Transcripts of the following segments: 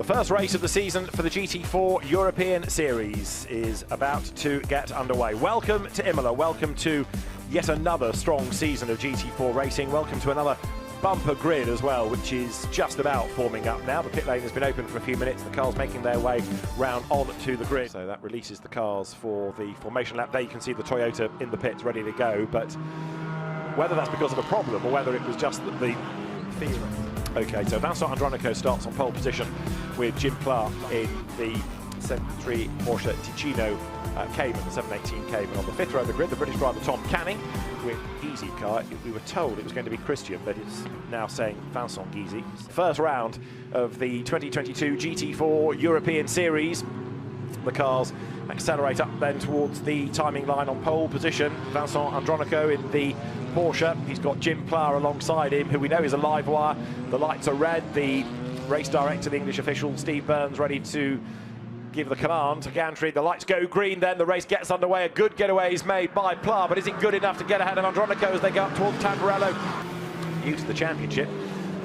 first race of the season for the GT4 European Series is about to get underway. Welcome to Imola. Welcome to yet another strong season of GT4 racing. Welcome to another bumper grid as well, which is just about forming up now. The pit lane has been open for a few minutes. The cars making their way round on to the grid. So that releases the cars for the formation lap. There you can see the Toyota in the pits ready to go. But whether that's because of a problem or whether it was just that the field. Okay, so Vincent Andronico starts on pole position with Jim Clark in the 73 Porsche Ticino Cayman, the 718 Cayman. On the fifth row of the grid, the British driver Tom Canning with Easy car. We were told it was going to be Christian, but it's now saying Vincent Guizy. First round of the 2022 GT4 European Series. The cars accelerate up then towards the timing line on pole position. Vincent Andronico in the Porsche. He's got Jim Plower alongside him, who we know is a live wire. The lights are red. The race director, the English official, Steve Burns, ready to give the command to Gantry. The lights go green, then the race gets underway. A good getaway is made by Plower, but is it good enough to get ahead of Andronico as they go up towards Tamburello? New to the championship,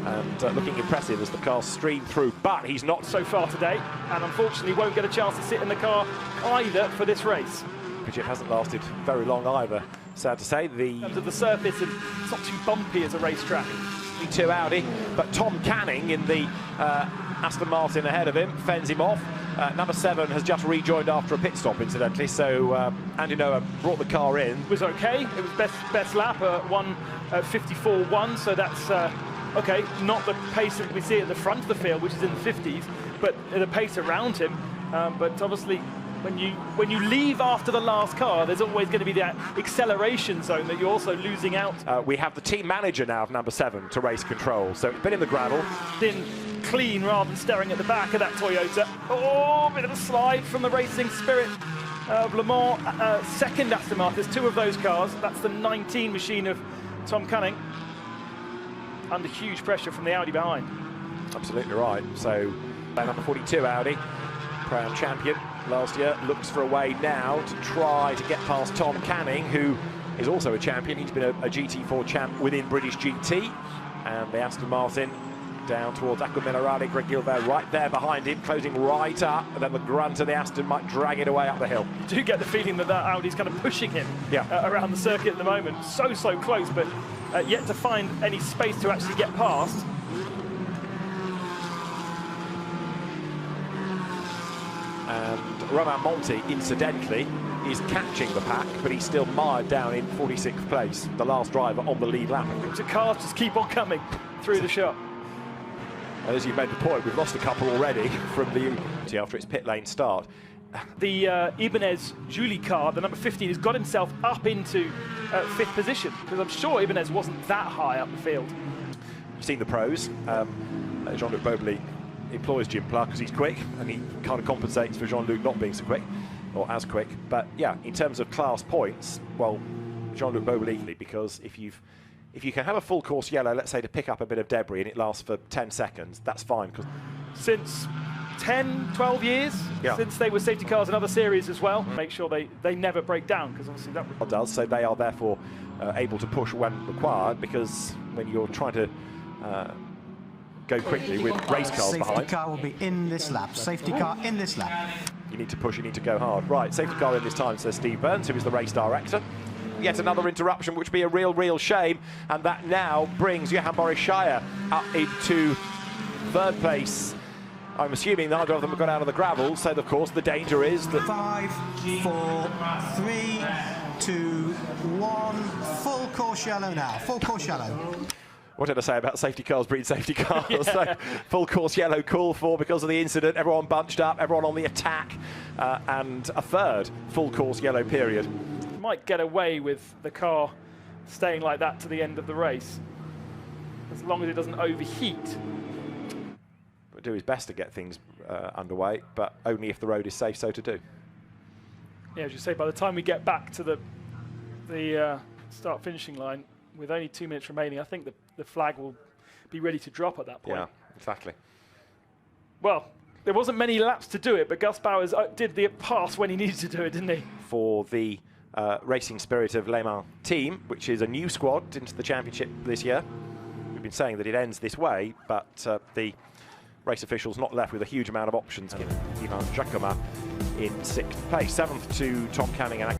and looking impressive as the cars stream through, but he's not so far today, and unfortunately won't get a chance to sit in the car either for this race. Championship hasn't lasted very long either, sad to say. In terms of the surface, and it's not too bumpy as a racetrack. Two Audi, but Tom Canning in the Aston Martin ahead of him fends him off. Number 7 has just rejoined after a pit stop, incidentally, so Andy Noah brought the car in. It was okay. It was best lap, 1:54.1, so that's okay. Not the pace that we see at the front of the field, which is in the 50s, but the pace around him. But obviously, when you leave after the last car, there's always going to be that acceleration zone that you're also losing out. We have the team manager now of number 7 to race control, so it's been in the gravel. Been clean rather than staring at the back of that Toyota. Oh, bit of a slide from the racing spirit of Le Mans. Second Aston Martin, there's 2 of those cars. That's the 19 machine of Tom Canning. Under huge pressure from the Audi behind. Absolutely right. So number 42 Audi, crown champion last year, looks for a way now to try to get past Tom Canning, who is also a champion. He's been a GT4 champ within British GT. And the Aston Martin down towards Acqua Minerale. Greg Gilbert right there behind him, closing right up, and then the grunt of the Aston might drag it away up the hill. You do get the feeling that Audi's kind of pushing him around the circuit at the moment. So close, but yet to find any space to actually get past. And Romain Monti, incidentally, is catching the pack, but he's still mired down in 46th place, the last driver on the lead lap. The cars just keep on coming through the shop. And as you made the point, we've lost a couple already from the after its pit lane start. The Ibanez Julie car, the number 15, has got himself up into 5th position, because I'm sure Ibanez wasn't that high up the field. You've seen the pros. Jean-Luc Bobley employs Jim Clark because he's quick, and he kind of compensates for Jean-Luc not being so quick, or as quick. But yeah, in terms of class points, well, Jean-Luc Bobley, because if you can have a full course yellow, let's say, to pick up a bit of debris and it lasts for 10 seconds, that's fine. Because since 10, 12 years, since they were safety cars in other series as well, make sure they never break down, because obviously that does. So they are therefore able to push when required, because when you're trying to go quickly with race cars behind. Safety car will be in this lap. Safety car in this lap. You need to push, you need to go hard. Right, safety car in this time, says Steve Burns, who is the race director. Yet another interruption, which would be a real shame, and that now brings Johan Boris Shire up into 3rd place. I'm assuming neither of them have got out of the gravel, so of course the danger is that 5, 4, 3, 2, 1. Full course yellow now. Full course yellow. What did I say about safety cars breed safety cars? So, full course yellow call for because of the incident. Everyone bunched up, everyone on the attack, and a 3rd full course yellow period. Might get away with the car staying like that to the end of the race, as long as it doesn't overheat. But do his best to get things underway, but only if the road is safe so to do. Yeah, as you say, by the time we get back to the start-finishing line, with only 2 minutes remaining, I think the flag will be ready to drop at that point. Yeah, exactly. Well, there wasn't many laps to do it, but Gus Bowers did the pass when he needed to do it, didn't he? For the Racing Spirit of Le Mans team, which is a new squad into the championship this year. We've been saying that it ends this way, but the race officials not left with a huge amount of options. Ivan Jacoma in 6th place. 7th to Tom Canning and